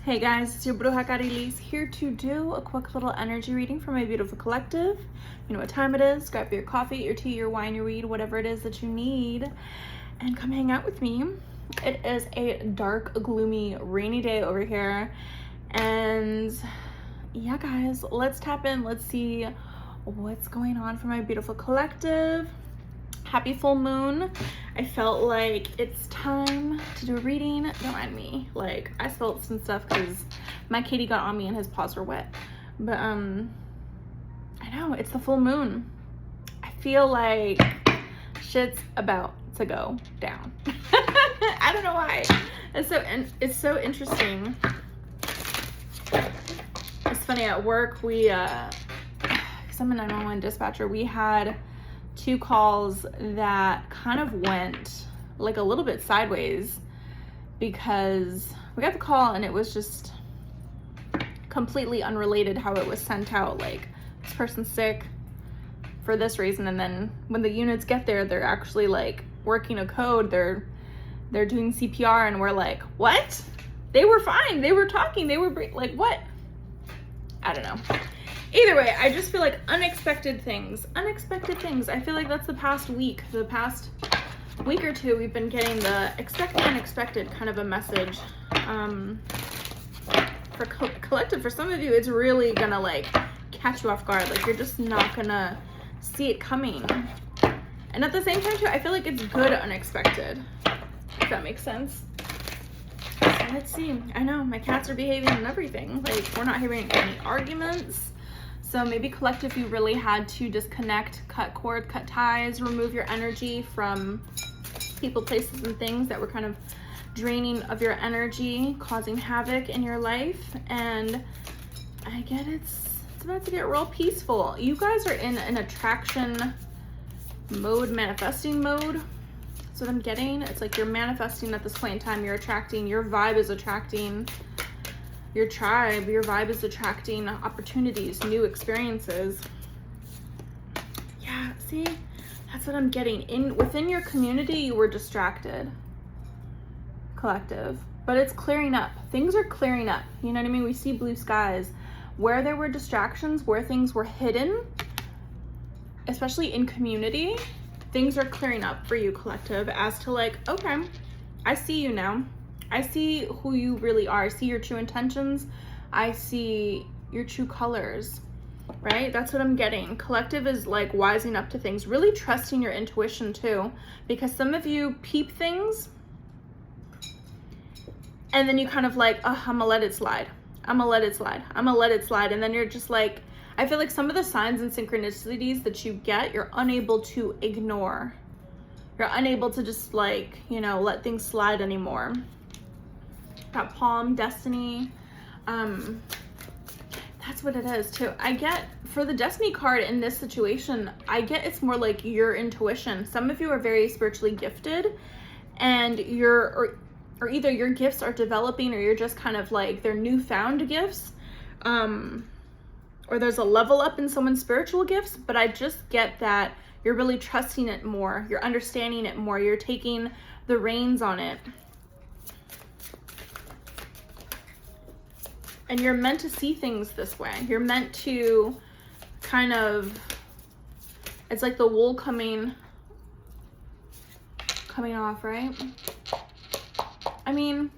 Hey guys, it's your brujacarrieliz here to do a quick little energy reading for my beautiful collective. You know what time it is. Grab your coffee, your tea, your wine, your weed, whatever it is that you need, and come hang out with me. It is a dark, gloomy, rainy day over here. And yeah, guys, let's tap in. Let's see what's going on for my beautiful collective. Happy full moon. I felt like it's time to do a reading. Don't mind me. Like, I spilled some stuff because my kitty got on me and his paws were wet. But I know, it's the full moon. I feel like shit's about to go down. I don't know why. It's so interesting. It's funny, at work we because I'm a 911 dispatcher, we had 2 calls that kind of went like a little bit sideways because we got the call and it was just completely unrelated how it was sent out. Like, this person's sick for this reason, and then when the units get there, they're actually like working a code, they're doing CPR, and we're like, what? They were fine, they were talking, they were like, what? I don't know. Either way, I just feel like unexpected things. I feel like that's the past week or two, we've been getting the expect the unexpected kind of a message. For collective, for some of you, it's really gonna like catch you off guard. Like, you're just not gonna see it coming. And at the same time too, I feel like it's good unexpected, if that makes sense. So let's see. I know my cats are behaving and everything. Like, we're not having any arguments. So maybe collective, you really had to disconnect, cut cord, cut ties, remove your energy from people, places, and things that were kind of draining of your energy, causing havoc in your life. And I get it's about to get real peaceful. You guys are in an attraction mode, manifesting mode. That's what I'm getting. It's like you're manifesting at this point in time. You're attracting, your vibe is attracting your tribe, your vibe is attracting opportunities, new experiences. Yeah, see, that's what I'm getting. Within your community, you were distracted, collective, but it's clearing up. Things are clearing up. You know what I mean? We see blue skies. Where there were distractions, where things were hidden, especially in community, things are clearing up for you, collective, as to like, okay, I see you now. I see who you really are. I see your true intentions. I see your true colors, right? That's what I'm getting. Collective is like wising up to things, really trusting your intuition too, because some of you peep things and then you kind of like, oh, I'm gonna let it slide. I'm gonna let it slide. I'm gonna let it slide. And then you're just like, I feel like some of the signs and synchronicities that you get, you're unable to ignore. You're unable to just like, you know, let things slide anymore. That palm, destiny, that's what it is too. I get, for the destiny card in this situation, I get it's more like your intuition. Some of you are very spiritually gifted, and or either your gifts are developing, or you're just kind of like, they're newfound gifts, or there's a level up in someone's spiritual gifts. But I just get that you're really trusting it more, you're understanding it more, you're taking the reins on it. And you're meant to see things this way. You're meant to kind of, it's like the wool coming off, right? I mean,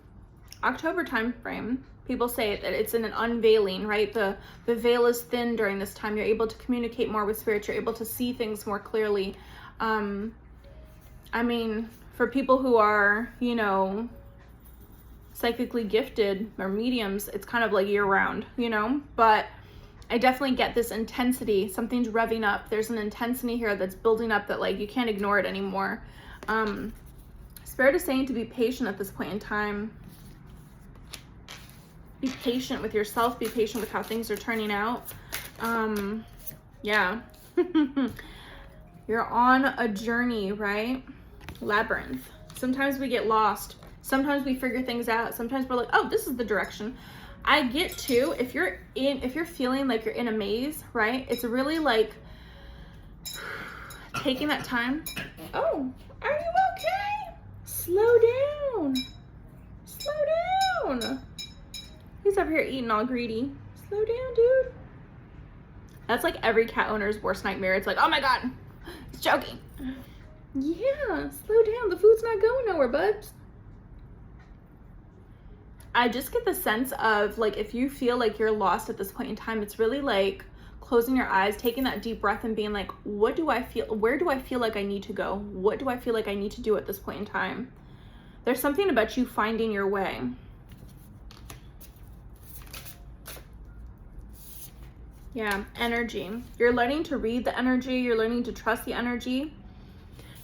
October time frame, people say that it's in an unveiling, right? The veil is thin during this time. You're able to communicate more with spirit. You're able to see things more clearly. I mean, for people who are, you know, psychically gifted or mediums, it's kind of like year round, you know. But I definitely get this intensity. Something's revving up. There's an intensity here that's building up that like you can't ignore it anymore. Spirit is saying to be patient at this point in time. Be patient with yourself. Be patient with how things are turning out. Yeah. You're on a journey, right? Labyrinth. Sometimes we get lost. Sometimes we figure things out. Sometimes we're like, oh, this is the direction. I get too, if you're feeling like you're in a maze, right? It's really like taking that time. Oh, are you okay? Slow down. Slow down. He's over here eating all greedy. Slow down, dude. That's like every cat owner's worst nightmare. It's like, oh my God, he's choking. Yeah, slow down. The food's not going nowhere, buds. I just get the sense of like, if you feel like you're lost at this point in time, it's really like closing your eyes, taking that deep breath and being like, what do I feel? Where do I feel like I need to go? What do I feel like I need to do at this point in time? There's something about you finding your way. Yeah, energy. You're learning to read the energy. You're learning to trust the energy.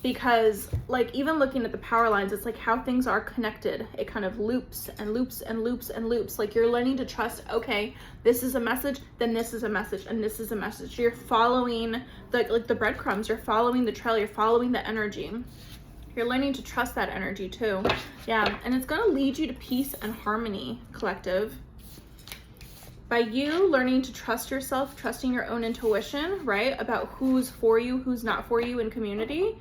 Because like even looking at the power lines, it's like how things are connected. It kind of loops and loops and loops and loops. Like you're learning to trust, okay, this is a message, then this is a message, and this is a message. You're following the breadcrumbs. You're following the trail. You're following the energy. You're learning to trust that energy too. Yeah, and it's going to lead you to peace and harmony, collective. By you learning to trust yourself, trusting your own intuition, right? About who's for you, who's not for you in community,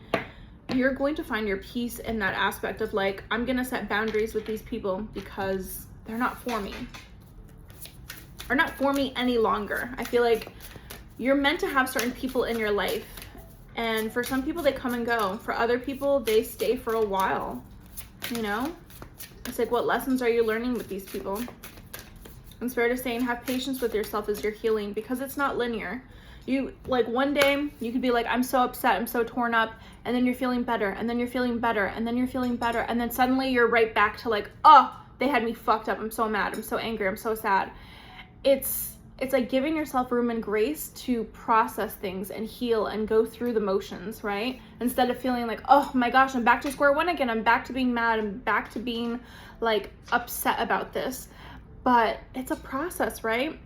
you're going to find your peace in that aspect of like, I'm going to set boundaries with these people because they're not for me. Or not for me any longer. I feel like you're meant to have certain people in your life. And for some people, they come and go. For other people, they stay for a while. You know? It's like, what lessons are you learning with these people? And Spirit is saying, have patience with yourself as you're healing, because it's not linear. You, like, one day you could be like, I'm so upset, I'm so torn up, and then you're feeling better, and then you're feeling better, and then you're feeling better, and then suddenly you're right back to like, oh, they had me fucked up, I'm so mad, I'm so angry, I'm so sad. It's like giving yourself room and grace to process things and heal and go through the motions, right? Instead of feeling like, oh my gosh, I'm back to square one again, I'm back to being mad, I'm back to being like upset about this. But it's a process, right?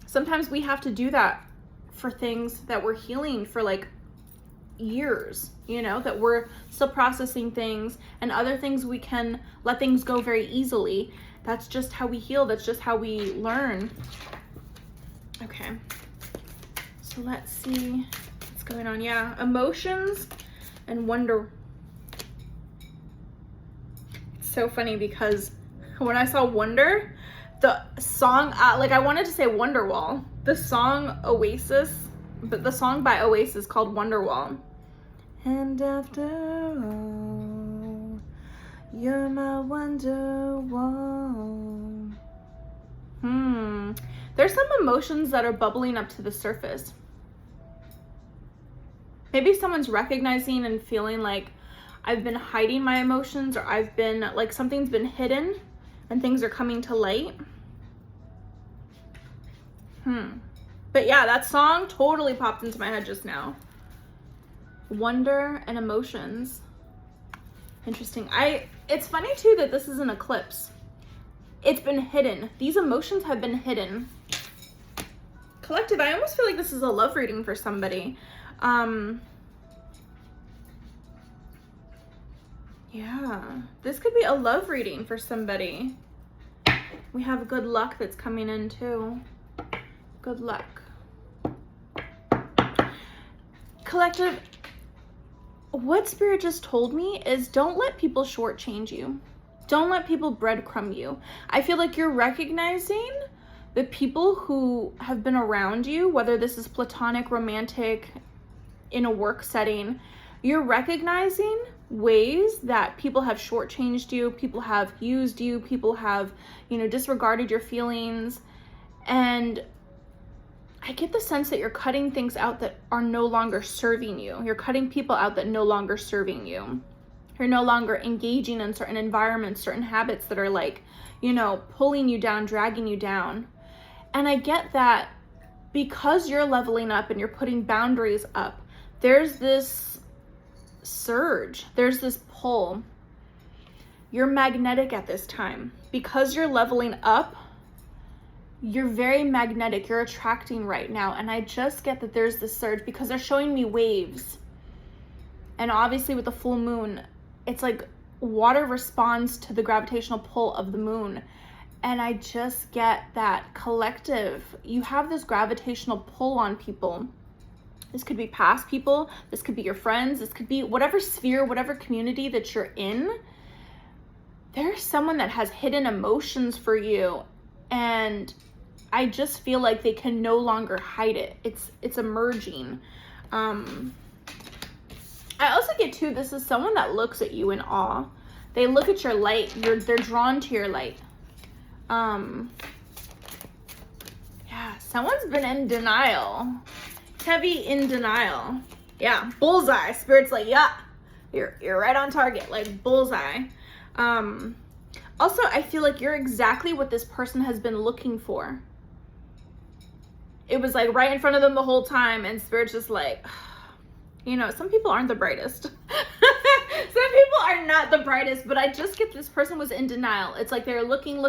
Sometimes we have to do that for things that we're healing for like years, you know, that we're still processing things, and other things we can let things go very easily. That's just how we heal. That's just how we learn. Okay. So let's see what's going on. Yeah. Emotions and wonder. It's so funny because when I saw wonder, the song, like I wanted to say Wonderwall. The song Oasis, but the song by Oasis called Wonderwall. And after all, you're my Wonderwall. There's some emotions that are bubbling up to the surface. Maybe someone's recognizing and feeling like I've been hiding my emotions, or I've been like something's been hidden and things are coming to light. But yeah, that song totally popped into my head just now. Wonder and emotions. Interesting. It's funny too that this is an eclipse. It's been hidden. These emotions have been hidden. Collective, I almost feel like this is a love reading for somebody. Yeah, this could be a love reading for somebody. We have good luck that's coming in too. Good luck. Collective, what Spirit just told me is don't let people shortchange you. Don't let people breadcrumb you. I feel like you're recognizing the people who have been around you, whether this is platonic, romantic, in a work setting, you're recognizing ways that people have shortchanged you, people have used you, people have, you know, disregarded your feelings. And I get the sense that you're cutting things out that are no longer serving you. You're cutting people out that no longer serving you. You're no longer engaging in certain environments, certain habits that are like, you know, pulling you down, dragging you down. And I get that because you're leveling up and you're putting boundaries up, there's this surge, there's this pull. You're magnetic at this time. Because you're leveling up, you're very magnetic, you're attracting right now. And I just get that there's this surge because they're showing me waves. And obviously with the full moon, it's like water responds to the gravitational pull of the moon. And I just get that collective, you have this gravitational pull on people. This could be past people, this could be your friends, this could be whatever sphere, whatever community that you're in. There's someone that has hidden emotions for you and I just feel like they can no longer hide it. It's emerging. I also get too, this is someone that looks at you in awe. They look at your light. They're drawn to your light. Yeah, someone's been in denial. Heavy in denial. Yeah, bullseye. Spirit's like, yeah, you're right on target. Like bullseye. Also, I feel like you're exactly what this person has been looking for. It was like right in front of them the whole time, and Spirit's just like, you know, some people aren't the brightest. Some people are not the brightest, but I just get this person was in denial. It's like they're looking,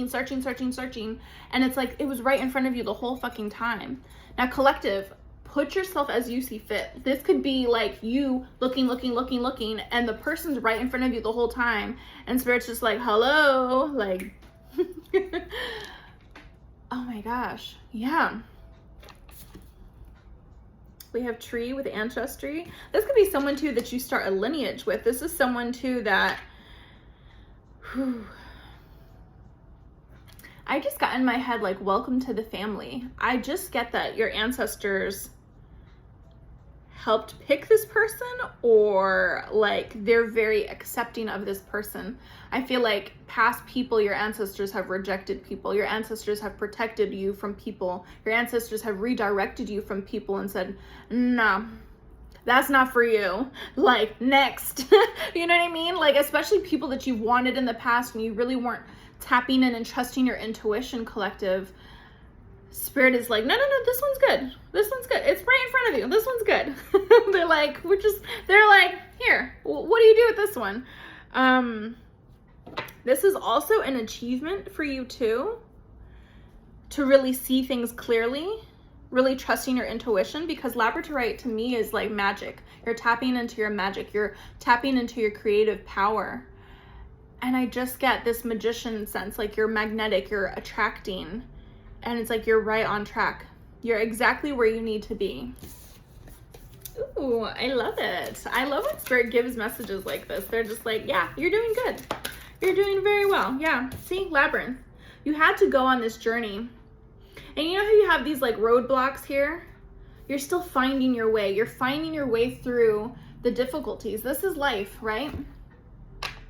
searching, and it's like it was right in front of you the whole fucking time. Now, collective, put yourself as you see fit. This could be like you looking, and the person's right in front of you the whole time, and Spirit's just like, hello, like, oh my gosh, yeah. We have tree with ancestry. This could be someone too that you start a lineage with. This is someone too that, I just got in my head like, welcome to the family. I just get that your ancestors helped pick this person, or like they're very accepting of this person. I feel like past people, your ancestors have rejected people. Your ancestors have protected you from people. Your ancestors have redirected you from people and said, no, that's not for you. Like, next. You know what I mean? Like, especially people that you've wanted in the past and you really weren't tapping in and trusting your intuition, collective. Spirit is like, no, this one's good. This one's good. It's right in front of you. This one's good. They're like, here, what do you do with this one? This is also an achievement for you too, to really see things clearly, really trusting your intuition, because labradorite to me is like magic. You're tapping into your magic. You're tapping into your creative power. And I just get this magician sense, like you're magnetic, you're attracting. And it's like you're right on track. You're exactly where you need to be. Ooh, I love it. I love when Spirit gives messages like this. They're just like, yeah, you're doing good. You're doing very well. Yeah, see, labyrinth. You had to go on this journey. And you know how you have these like roadblocks here? You're still finding your way. You're finding your way through the difficulties. This is life, right?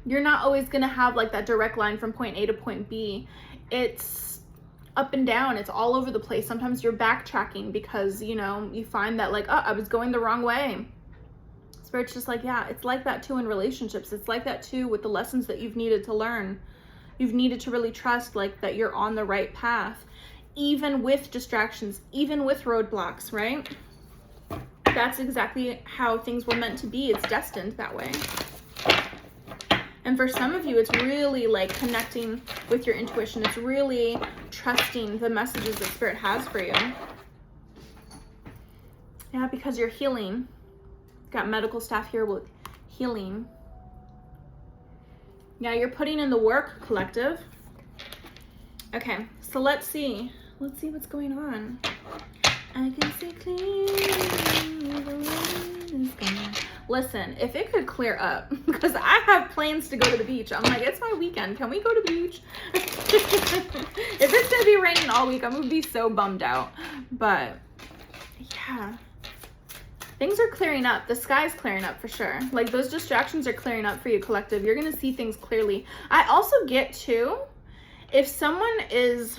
You're not always gonna have like that direct line from point A to point B. It's up and down. It's all over the place. Sometimes you're backtracking because, you know, you find that like, oh, I was going the wrong way. Spirit's just like, yeah, it's like that too in relationships. It's like that too with the lessons that you've needed to learn. You've needed to really trust like that you're on the right path, even with distractions, even with roadblocks, right? That's exactly how things were meant to be. It's destined that way. And for some of you, it's really like connecting with your intuition. It's really trusting the messages that Spirit has for you. Yeah, because you're healing. Got medical staff here with healing. Yeah, you're putting in the work, collective. Okay, so let's see. Let's see what's going on. I can see clearly the wind is gone. Listen, if it could clear up, because I have plans to go to the beach. I'm like, it's my weekend. Can we go to the beach? If it's going to be raining all week, I'm going to be so bummed out. But, yeah. Things are clearing up. The sky's clearing up for sure. Like, those distractions are clearing up for you, collective. You're going to see things clearly. I also get, too, if someone is,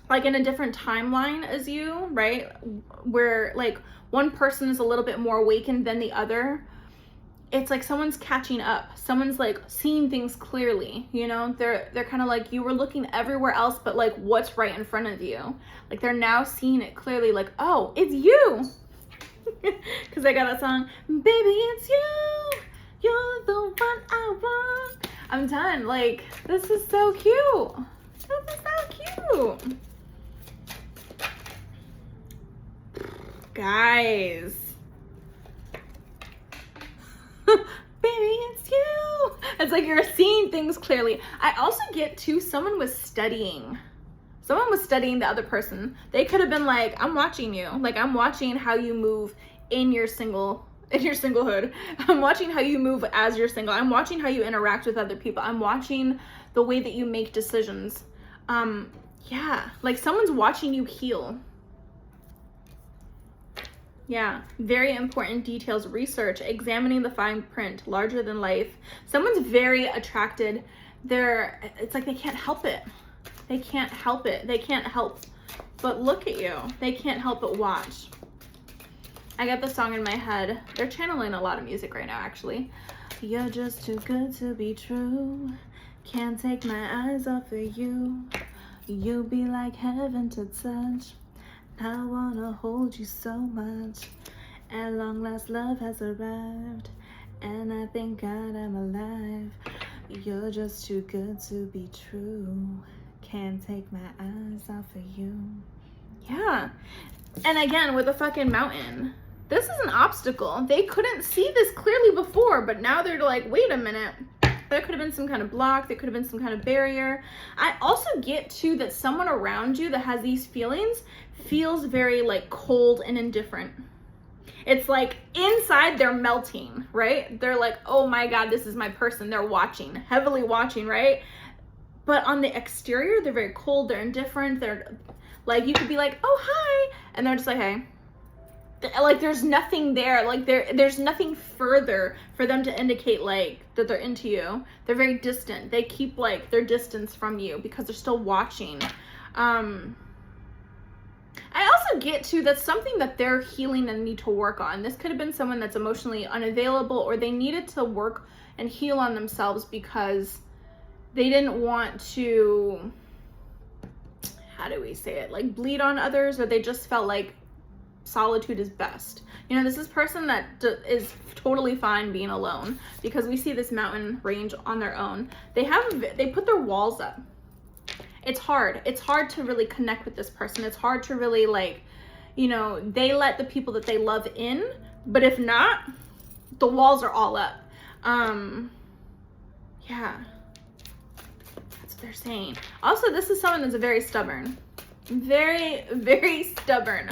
like, in a different timeline as you, right? Where, like, one person is a little bit more awakened than the other. It's like someone's catching up. Someone's like seeing things clearly, you know? They're kind of like, you were looking everywhere else, but like what's right in front of you. Like they're now seeing it clearly, like, oh, it's you. Because I got that song, baby, it's you. You're the one I want. I'm done. Like, this is so cute. This is so cute. Guys. Baby, it's you. It's like you're seeing things clearly. I also get too, someone was studying. Someone was studying the other person. They could have been like, I'm watching you. Like, I'm watching how you move in your singlehood. I'm watching how you move as you're single. I'm watching how you interact with other people. I'm watching the way that you make decisions. Yeah, like someone's watching you heal. Yeah, very important details, research, examining the fine print, larger than life. Someone's very attracted. It's like they can't help it. They can't help it. They can't help but look at you. They can't help but watch. I got the song in my head. They're channeling a lot of music right now, actually. You're just too good to be true. Can't take my eyes off of you. You be like heaven to touch. I wanna hold you so much. At long last, love has arrived, and I thank God I'm alive. You're just too good to be true. Can't take my eyes off of you. Yeah. And again, with a fucking mountain. This is an obstacle. They couldn't see this clearly before, but now they're like, wait a minute. There could have been some kind of block. There could have been some kind of barrier. I also get too that someone around you that has these feelings feels very like cold and indifferent. It's like inside they're melting, right? They're like, oh my God, this is my person. They're watching, heavily watching, right? But on the exterior, they're very cold. They're indifferent. They're like, you could be like, oh, hi. And they're just like, hey. Like there's nothing there. Like there's nothing further for them to indicate like that they're into you. They're very distant. They keep like their distance from you because they're still watching. I also get to that's something that they're healing and need to work on. This could have been someone that's emotionally unavailable, or they needed to work and heal on themselves because they didn't want to, how do we say it, like bleed on others, or they just felt like solitude is best. You know, this is a person that is totally fine being alone, because we see this mountain range on their own. They put their walls up. It's hard to really connect with this person. It's hard to really like, you know, they let the people that they love in, but if not, the walls are all up. Yeah, that's what they're saying. Also, this is someone that's very stubborn. Very, very stubborn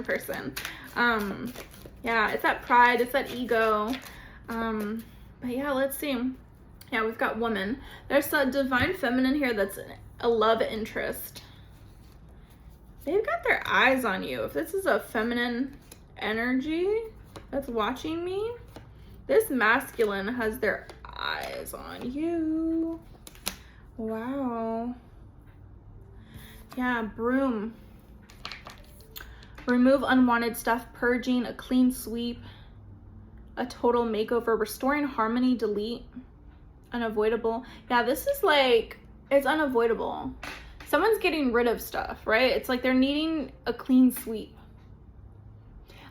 person. Yeah, it's that pride, it's that ego. But yeah, let's see. Yeah, we've got woman. There's a divine feminine here that's a love interest. They've got their eyes on you. If this is a feminine energy that's watching me, this masculine has their eyes on you. Wow. Yeah, broom. Remove unwanted stuff, purging, a clean sweep, a total makeover, restoring harmony, delete, unavoidable. Yeah, this is like, it's unavoidable. Someone's getting rid of stuff, right? It's like they're needing a clean sweep.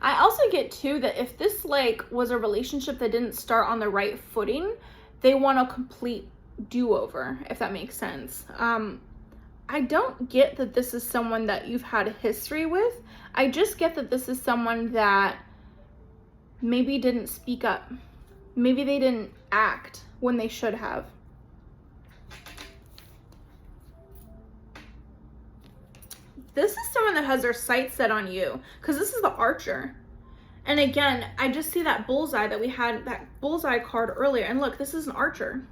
I also get too that if this like was a relationship that didn't start on the right footing, they want a complete do-over, if that makes sense. I don't get that this is someone that you've had a history with. I just get that this is someone that maybe didn't speak up. Maybe they didn't act when they should have. This is someone that has their sights set on you, because this is the Archer. And again, I just see that bullseye that we had, that bullseye card earlier. And look, this is an Archer.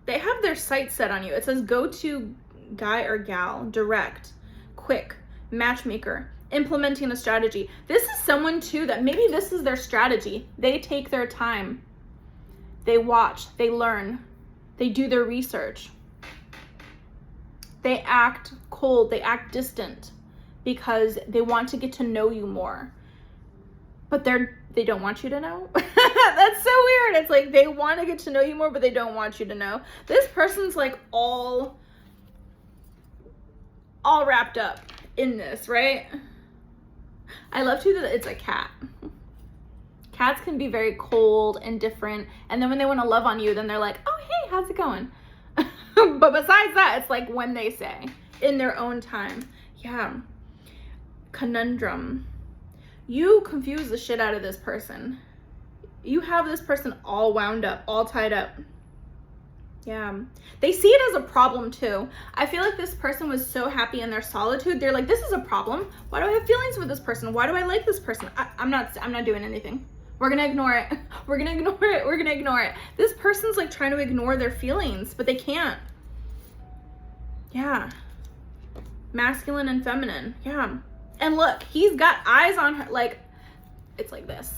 They have their sights set on you. It says go-to guy or gal, direct, quick, matchmaker, implementing a strategy. This is someone too that maybe this is their strategy. They take their time. They watch, they learn, they do their research. They act cold, they act distant because they want to get to know you more. But they don't want you to know. That's so weird. It's like they want to get to know you more, but they don't want you to know. This person's like all wrapped up in this, right? I love too that it's a cat. Cats can be very cold and different, and then when they want to love on you, then they're like, oh hey, how's it going? But besides that, it's like when they say, in their own time. Yeah. Conundrum. You confuse the shit out of this person. You have this person all wound up, all tied up. Yeah. They see it as a problem too. I feel like this person was so happy in their solitude. They're like, this is a problem. Why do I have feelings for this person? Why do I like this person? I'm not doing anything. We're gonna ignore it. We're gonna ignore it. We're gonna ignore it. This person's like trying to ignore their feelings, but they can't. Yeah. Masculine and feminine. Yeah. And look, he's got eyes on her. Like, it's like this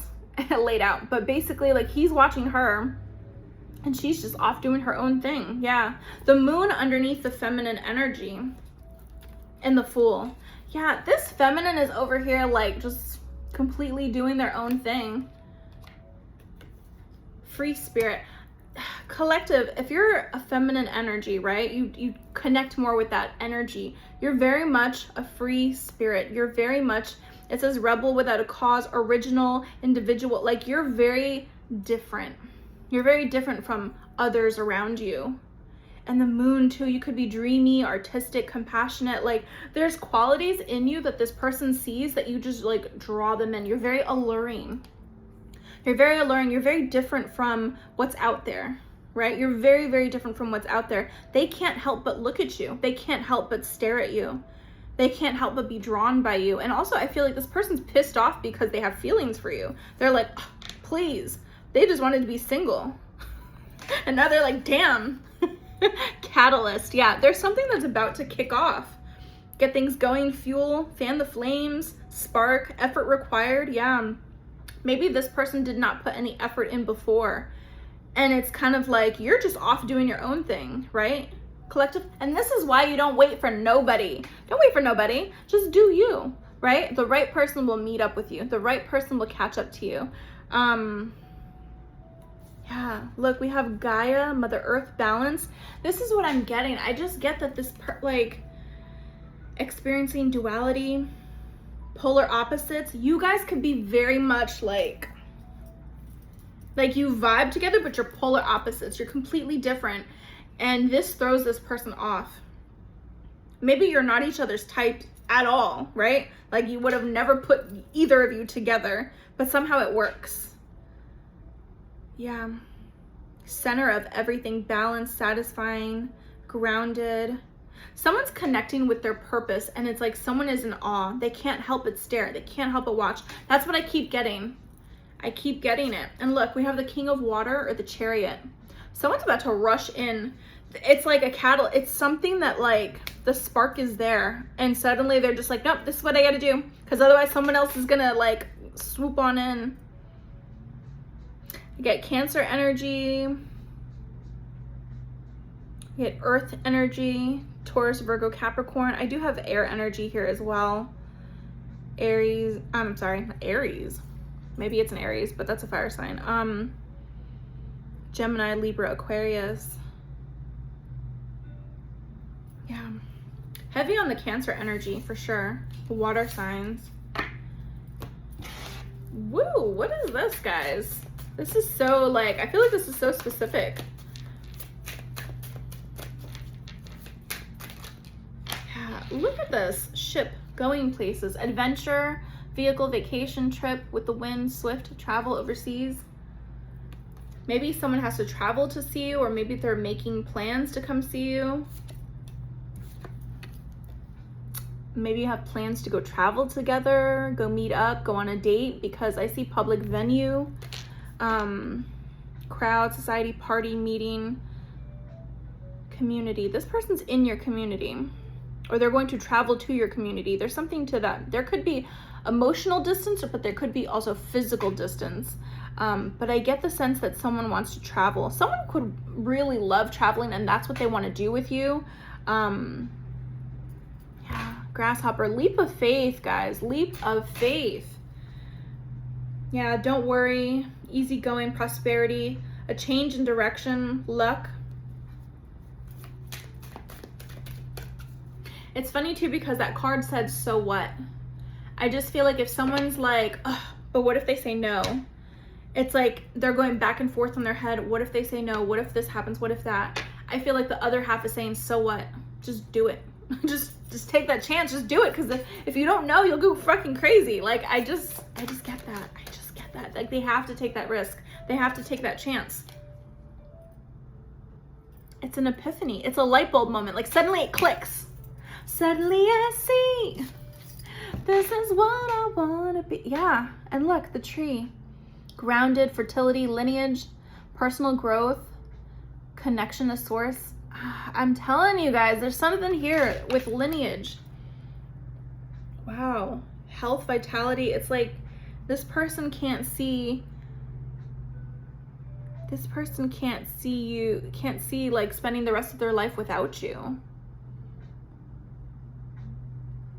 laid out. But basically, like, he's watching her and she's just off doing her own thing. Yeah. The moon underneath the feminine energy and the Fool. Yeah, this feminine is over here, like, just completely doing their own thing. Free spirit. Collective, if you're a feminine energy, right, you connect more with that energy. You're very much a free spirit. You're very much, it says rebel without a cause, original, individual. Like, you're very different. You're very different from others around you. And the moon too, you could be dreamy, artistic, compassionate. Like, there's qualities in you that this person sees that you just like draw them in. You're very alluring. You're very alluring. You're very different from what's out there, right? You're very, very different from what's out there. They can't help but look at you. They can't help but stare at you. They can't help but be drawn by you. And also, I feel like this person's pissed off because they have feelings for you. They're like, oh, please. They just wanted to be single. And now they're like, damn. Catalyst. Yeah, there's something that's about to kick off. Get things going, fuel, fan the flames, spark, effort required. Yeah. Maybe this person did not put any effort in before. And it's kind of like, you're just off doing your own thing, right? Collective. And this is why you don't wait for nobody. Don't wait for nobody. Just do you, right? The right person will meet up with you. The right person will catch up to you. Yeah, look, we have Gaia, Mother Earth, balance. This is what I'm getting. I just get that this, like, experiencing duality, polar opposites. You guys could be very much like you vibe together, but you're polar opposites. You're completely different. And this throws this person off. Maybe you're not each other's type at all, right? Like, you would have never put either of you together, but somehow it works. Yeah. Center of everything, balanced, satisfying, grounded. Someone's connecting with their purpose, and it's like someone is in awe. They can't help but stare. They can't help but watch. That's what I keep getting. I keep getting it. And look, we have the King of Water or the Chariot. Someone's about to rush in. It's like a catalyst. It's something that, like, the spark is there, and suddenly they're just like, nope, this is what I gotta do, because otherwise someone else is gonna, like, swoop on in. You get Cancer energy. You get Earth energy, Taurus, Virgo, Capricorn. I do have air energy here as well. Aries, I'm sorry, Aries. Maybe it's an Aries, but that's a fire sign. Gemini, Libra, Aquarius. Yeah. Heavy on the Cancer energy for sure. Water signs. Woo, what is this, guys? This is so, like, I feel like this is so specific. Yeah, look at this. Ship, going places, adventure, vehicle, vacation, trip, with the wind, swift, travel overseas. Maybe someone has to travel to see you, or maybe they're making plans to come see you. Maybe you have plans to go travel together, go meet up, go on a date, because I see public venue. Crowd, society, party, meeting, community. This person's in your community, or they're going to travel to your community. There's something to that. There could be emotional distance, but there could be also physical distance. But I get the sense that someone wants to travel. Someone could really love traveling, and that's what they want to do with you. Yeah, grasshopper, leap of faith, guys, leap of faith. Yeah, don't worry, easygoing, prosperity, a change in direction, luck. It's funny too, because that card said, so what? I just feel like if someone's like, oh, but what if they say no? It's like they're going back and forth in their head. What if they say no? What if this happens? What if that? I feel like the other half is saying, so what? Just do it. just take that chance. Just do it. Because if you don't know, you'll go fucking crazy. Like, I just get that. I just get that. Like, they have to take that risk. They have to take that chance. It's an epiphany. It's a light bulb moment. Like, suddenly it clicks. Suddenly I see. This is what I want to be. Yeah. And look, the tree. Grounded, fertility, lineage, personal growth, connection to source. I'm telling you guys, there's something here with lineage. Wow. Health, vitality. It's like this person can't see. This person can't see you, can't see like spending the rest of their life without you.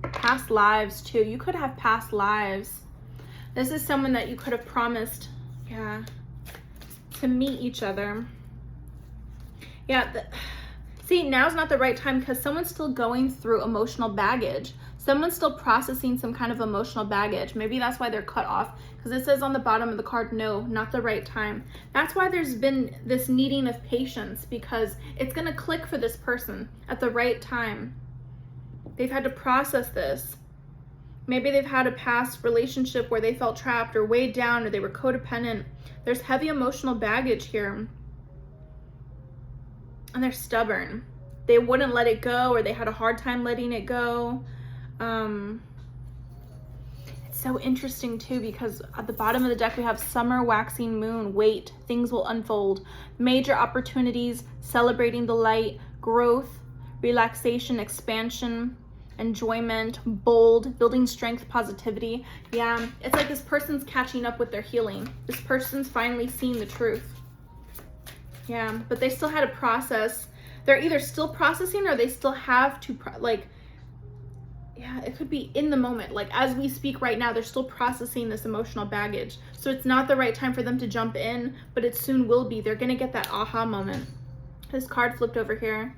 Past lives too. You could have past lives. This is someone that you could have promised, yeah, to meet each other. Yeah, see, now's not the right time because someone's still going through emotional baggage. Someone's still processing some kind of emotional baggage. Maybe that's why they're cut off, because it says on the bottom of the card, no, not the right time. That's why there's been this needing of patience, because it's going to click for this person at the right time. They've had to process this. Maybe they've had a past relationship where they felt trapped or weighed down, or they were codependent. There's heavy emotional baggage here. And they're stubborn. They wouldn't let it go, or they had a hard time letting it go. It's so interesting too, because at the bottom of the deck we have summer, waxing moon, wait, things will unfold, major opportunities, celebrating the light, growth, relaxation, expansion, enjoyment, bold, building strength, positivity. Yeah, it's like this person's catching up with their healing. This person's finally seeing the truth. Yeah, but they still had a process. They're either still processing, or they still have to yeah, it could be in the moment. Like as we speak right now, they're still processing this emotional baggage. So it's not the right time for them to jump in, but it soon will be. They're gonna get that aha moment. This card flipped over here.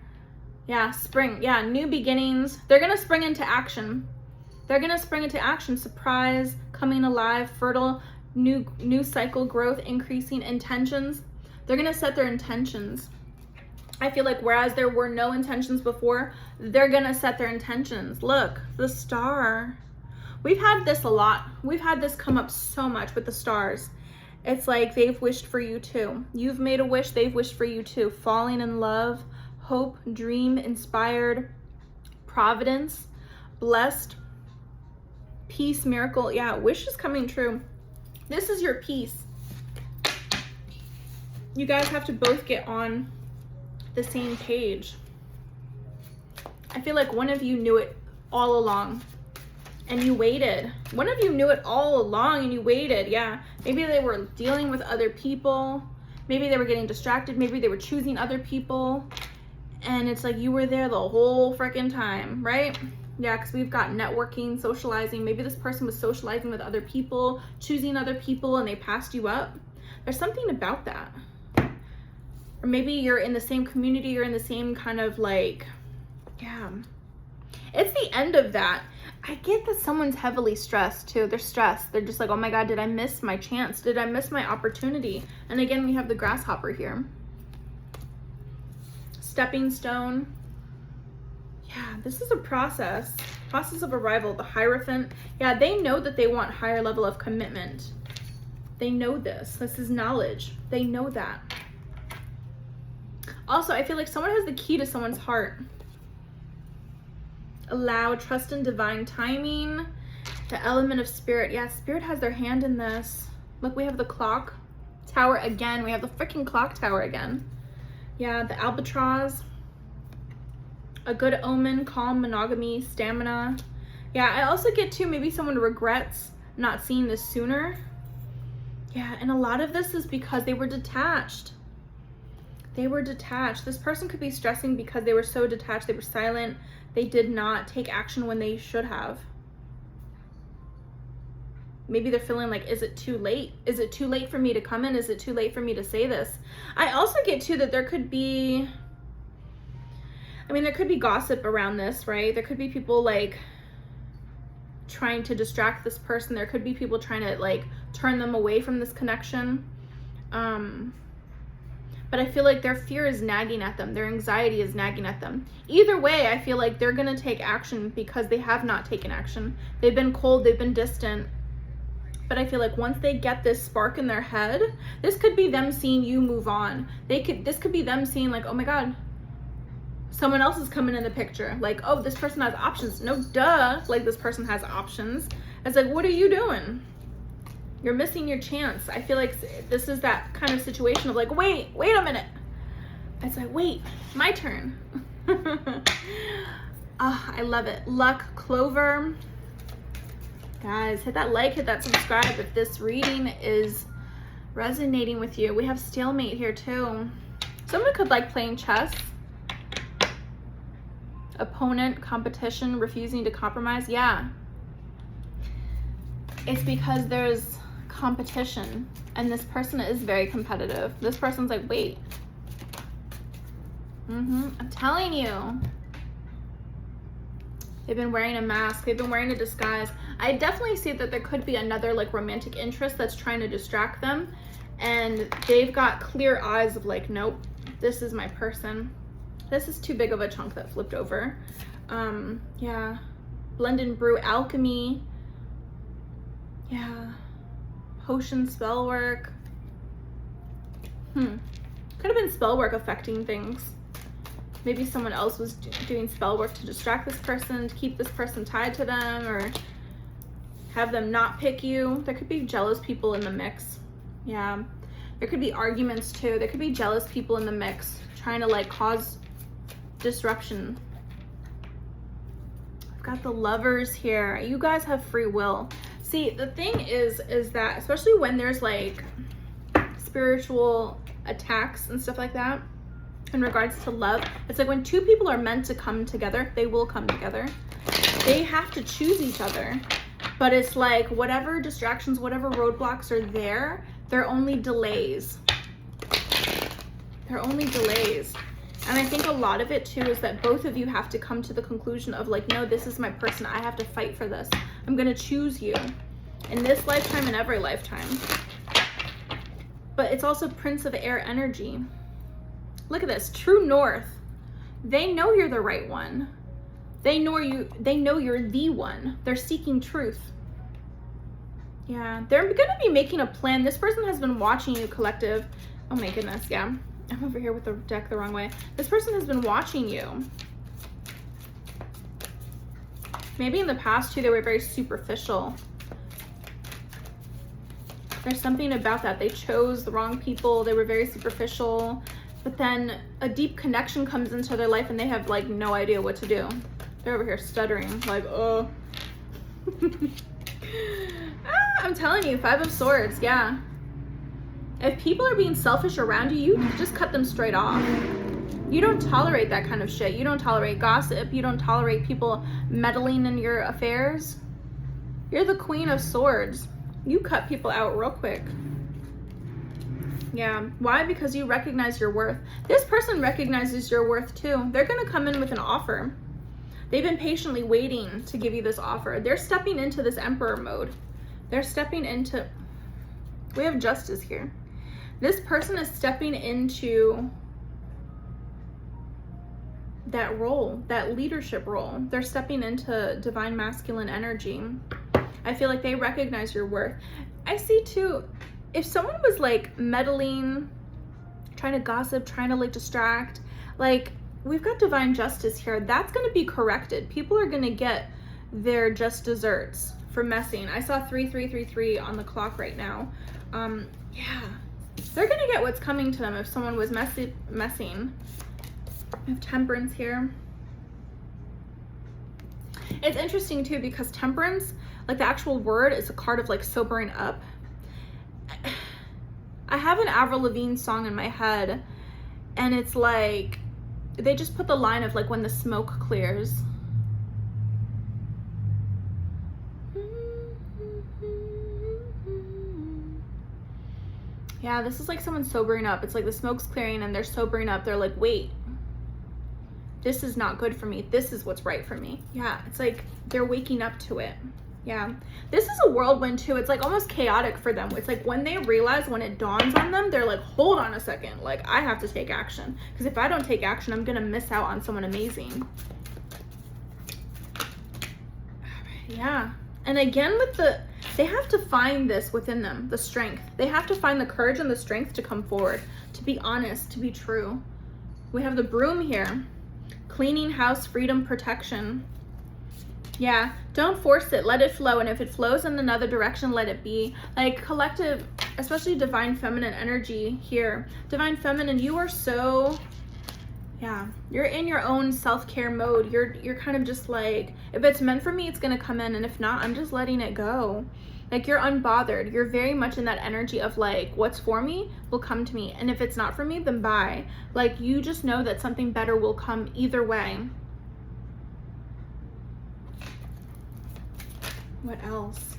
Yeah, spring. Yeah, new beginnings. They're gonna spring into action. They're gonna spring into action. Surprise, coming alive, fertile, new cycle, growth, increasing intentions. They're gonna set their intentions. I feel like whereas there were no intentions before, they're gonna set their intentions. Look, the star. We've had this a lot. We've had this come up so much with the stars. It's like they've wished for you too. You've made a wish, they've wished for you too. Falling in love, hope, dream, inspired, providence, blessed, peace, miracle. Yeah, wish is coming true. This is your peace. You guys have to both get on the same page. I feel like one of you knew it all along and you waited. One of you knew it all along and you waited. Yeah, maybe they were dealing with other people. Maybe they were getting distracted. Maybe they were choosing other people. And it's like you were there the whole freaking time, right? Yeah, because we've got networking, socializing. Maybe this person was socializing with other people, choosing other people, and they passed you up. There's something about that. Or maybe you're in the same community, you're in the same kind of like, yeah. It's the end of that. I get that someone's heavily stressed too. They're stressed. They're just like, oh my God, did I miss my chance? Did I miss my opportunity? And again, we have the grasshopper here. Stepping stone. Yeah, this is a process of arrival. The Hierophant. Yeah, they know that they want higher level of commitment. They know this. This is knowledge. They know that. Also, I feel like someone has the key to someone's heart. Allow, trust in divine timing. The element of spirit. Yeah, spirit has their hand in this. Look, we have the clock tower again. We have the freaking clock tower again. Yeah, the albatross. A good omen, calm, monogamy, stamina. Yeah, I also get too, maybe someone regrets not seeing this sooner. Yeah, and a lot of this is because they were detached. They were detached. This person could be stressing because they were so detached. They were silent. They did not take action when they should have. Maybe they're feeling like, is it too late? Is it too late for me to come in? Is it too late for me to say this? I also get too that there could be, I mean, there could be gossip around this, right? There could be people like trying to distract this person. There could be people trying to like turn them away from this connection. But I feel like their fear is nagging at them. Their anxiety is nagging at them. Either way, I feel like they're gonna take action because they have not taken action. They've been cold, they've been distant. But I feel like once they get this spark in their head, this could be them seeing you move on. This could be them seeing like, oh my God, someone else is coming in the picture. Like, oh, this person has options. No, duh, like this person has options. It's like, what are you doing? You're missing your chance. I feel like this is that kind of situation of like, wait a minute. It's like, wait, my turn. I love it. Luck, Clover. Guys, hit that like, hit that subscribe if this reading is resonating with you. We have stalemate here too. Someone could like playing chess. Opponent, competition, refusing to compromise. Yeah. It's because there's competition and this person is very competitive. This person's like, wait. I'm telling you. They've been wearing a mask. They've been wearing a disguise. I definitely see that there could be another like romantic interest that's trying to distract them. And they've got clear eyes of like, nope, this is my person. This is too big of a chunk that flipped over. Yeah. Blend and brew alchemy. Yeah. Potion spell work. Could have been spell work affecting things. Maybe someone else was doing spell work to distract this person, to keep this person tied to them, or have them not pick you. There could be jealous people in the mix. Yeah. There could be arguments too. There could be jealous people in the mix trying to like cause disruption. I've got the Lovers here. You guys have free will. See, the thing is that especially when there's like spiritual attacks and stuff like that, in regards to love, it's like when two people are meant to come together, they will come together. They have to choose each other. But it's like whatever distractions, whatever roadblocks are there, they're only delays. They're only delays. And I think a lot of it too is that both of you have to come to the conclusion of like, no, this is my person. I have to fight for this. I'm going to choose you in this lifetime and every lifetime. But it's also Prince of Air energy. Look at this, True North. They know you're the right one. They know you're the one. They're seeking truth. Yeah, they're gonna be making a plan. This person has been watching you, collective. Oh my goodness, yeah. I'm over here with the deck the wrong way. This person has been watching you. Maybe in the past too, they were very superficial. There's something about that. They chose the wrong people. They were very superficial. But then a deep connection comes into their life and they have like no idea what to do. They're over here stuttering like, oh. I'm telling you, 5 of Swords, yeah. If people are being selfish around you, you just cut them straight off. You don't tolerate that kind of shit. You don't tolerate gossip. You don't tolerate people meddling in your affairs. You're the Queen of Swords. You cut people out real quick. Yeah. Why? Because you recognize your worth. This person recognizes your worth too. They're going to come in with an offer. They've been patiently waiting to give you this offer. They're stepping into this Emperor mode. They're stepping into... We have Justice here. This person is stepping into that role, that leadership role. They're stepping into divine masculine energy. I feel like they recognize your worth. I see too... If someone was like meddling, trying to gossip, trying to like distract, like we've got divine justice here. That's going to be corrected. People are going to get their just desserts for messing. I saw 3333 on the clock right now. Yeah, they're going to get what's coming to them if someone was messing. I have Temperance here. It's interesting too because Temperance, like the actual word, is a card of like sobering up. I have an Avril Lavigne song in my head and it's like they just put the line of like when the smoke clears. Yeah, this is like someone sobering up. It's like the smoke's clearing and they're sobering up. They're like, wait, this is not good for me. This is what's right for me. Yeah, it's like they're waking up to it. Yeah, this is a whirlwind too. It's like almost chaotic for them. It's like when they realize, when it dawns on them, they're like, hold on a second. Like I have to take action because if I don't take action, I'm going to miss out on someone amazing. Yeah. And again, with they have to find this within them, the strength. They have to find the courage and the strength to come forward, to be honest, to be true. We have the Broom here. Cleaning house, freedom, protection. Yeah, don't force it, let it flow, and if it flows in another direction, let it be. Like collective, especially divine feminine energy here. Divine feminine, you are so Yeah, you're in your own self-care mode. You're kind of just like, if it's meant for me, it's gonna come in, and if not, I'm just letting it go. Like, you're unbothered. You're very much in that energy of like, what's for me will come to me, and if it's not for me, then bye. Like, you just know that something better will come either way. What else?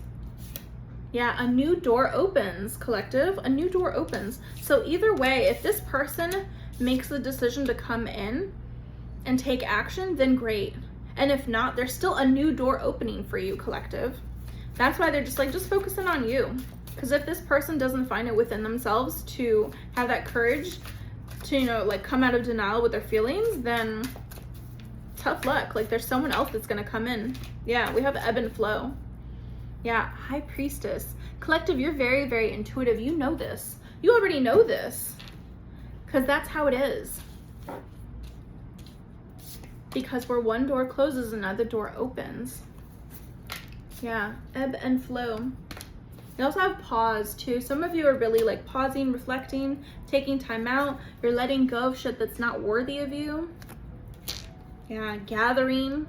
Yeah, a new door opens, collective. A new door opens. So either way, if this person makes the decision to come in and take action, then great. And if not, there's still a new door opening for you, collective. That's why they're just like, just focusing on you. Because if this person doesn't find it within themselves to have that courage to, you know, like come out of denial with their feelings, then tough luck. Like, there's someone else that's going to come in. Yeah, we have ebb and flow. Yeah, High Priestess. Collective, you're very, very intuitive. You know this. You already know this. Because that's how it is. Because where one door closes, another door opens. Yeah, ebb and flow. You also have pause too. Some of you are really like pausing, reflecting, taking time out. You're letting go of shit that's not worthy of you. Yeah, gathering,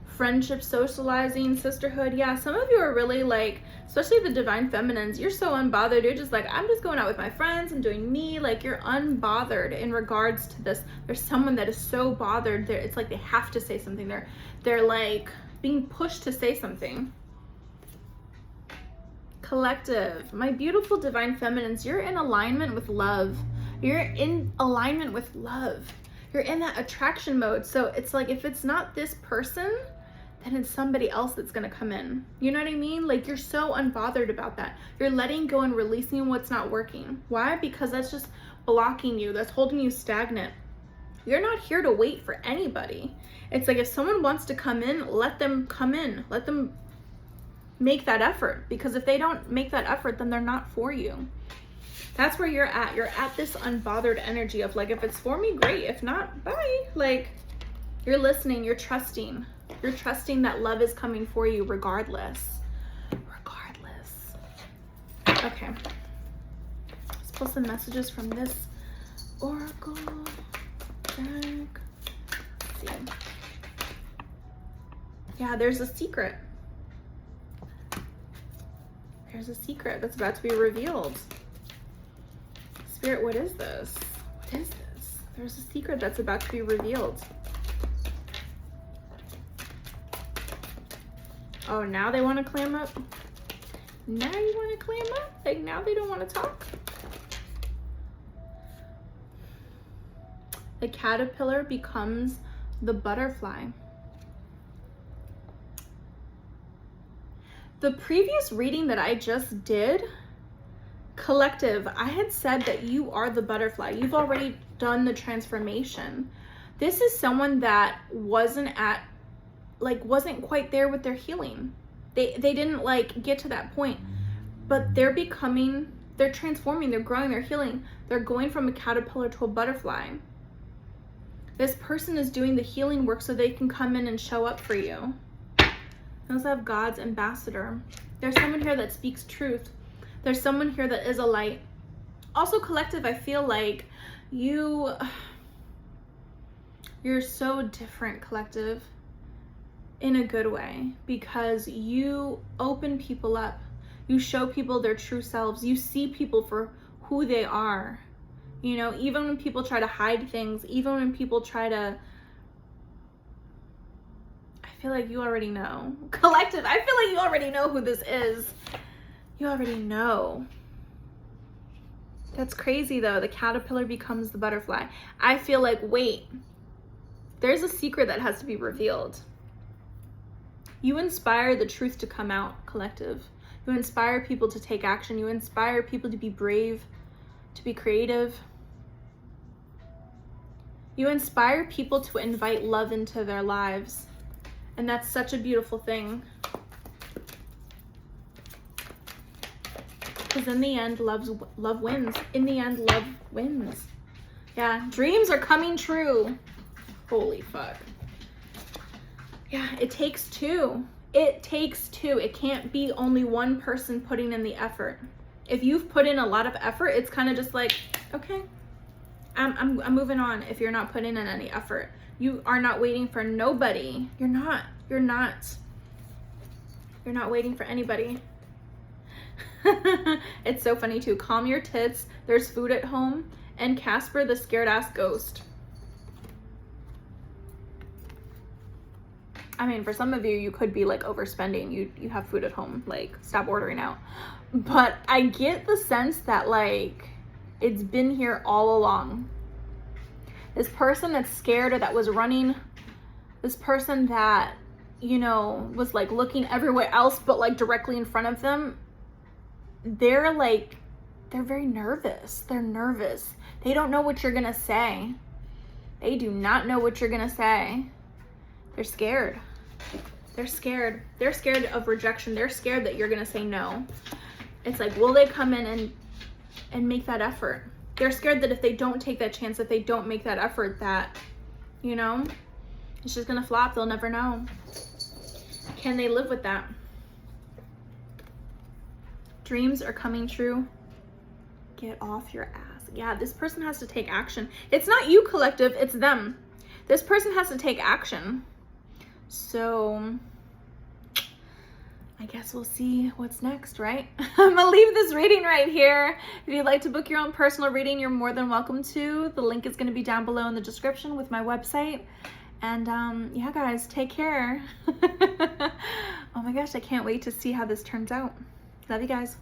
friendship, socializing, sisterhood. Yeah, some of you are really like, especially the divine feminines, you're so unbothered. You're just like, I'm just going out with my friends and doing me. Like, you're unbothered in regards to this. There's someone that is so bothered there. It's like they have to say something. They're like being pushed to say something. Collective, my beautiful divine feminines, you're in alignment with love. You're in alignment with love. You're in that attraction mode. So it's like, if it's not this person, then it's somebody else that's gonna come in. You know what I mean? Like, you're so unbothered about that. You're letting go and releasing what's not working. Why? Because that's just blocking you. That's holding you stagnant. You're not here to wait for anybody. It's like, if someone wants to come in, let them come in. Let them make that effort. Because if they don't make that effort, then they're not for you. That's where you're at. You're at this unbothered energy of like, if it's for me, great. If not, bye. Like, you're listening, you're trusting. You're trusting that love is coming for you regardless. Regardless. Okay. Let's pull some messages from this oracle deck. Let's see. Yeah, there's a secret. There's a secret that's about to be revealed. Spirit, what is this? What is this? There's a secret that's about to be revealed. Oh, now they want to clam up? Now you want to clam up? Like, now they don't want to talk? The caterpillar becomes the butterfly. The previous reading that I just did, collective, I had said that you are the butterfly. You've already done the transformation. This is someone that wasn't quite there with their healing. They didn't like get to that point, but they're transforming, they're growing, they're healing. They're going from a caterpillar to a butterfly. This person is doing the healing work so they can come in and show up for you. I also have God's ambassador. There's someone here that speaks truth. There's someone here that is a light. Also, collective, I feel like you're so different, collective, in a good way, because you open people up. You show people their true selves. You see people for who they are. You know, even when people try to hide things, even when people try to, I feel like you already know. Collective, I feel like you already know who this is. You already know. That's crazy though. The caterpillar becomes the butterfly. I feel like, wait, there's a secret that has to be revealed. You inspire the truth to come out, collective. You inspire people to take action. You inspire people to be brave, to be creative. You inspire people to invite love into their lives. And that's such a beautiful thing. Because in the end, love wins. In the end, love wins. Yeah, dreams are coming true. Holy fuck. Yeah, it takes two. It takes two. It can't be only one person putting in the effort. If you've put in a lot of effort, it's kind of just like, okay, I'm moving on if you're not putting in any effort. You are not waiting for nobody. You're not waiting for anybody. It's so funny too. Calm your tits. There's food at home. And Casper, the scared ass ghost. I mean, for some of you, you could be like overspending. You have food at home. Like, stop ordering out. But I get the sense that like it's been here all along. This person that's scared or that was running, this person that, you know, was like looking everywhere else but like directly in front of them, they're very nervous. They're nervous. They don't know what you're gonna say. They do not know what you're gonna say. They're scared. They're scared. They're scared of rejection. They're scared that you're gonna say no. It's like, will they come in and make that effort? They're scared that if they don't take that chance, if they don't make that effort, that, you know, it's just gonna flop. They'll never know. Can they live with that? Dreams are coming true. Get off your ass. Yeah, this person has to take action. It's not you, collective, it's them. This person has to take action. So I guess we'll see what's next, right? I'm gonna leave this reading right here. If you'd like to book your own personal reading, you're more than welcome to. The link is gonna be down below in the description with my website. And yeah, guys, take care. Oh my gosh, I can't wait to see how this turns out. Love you guys.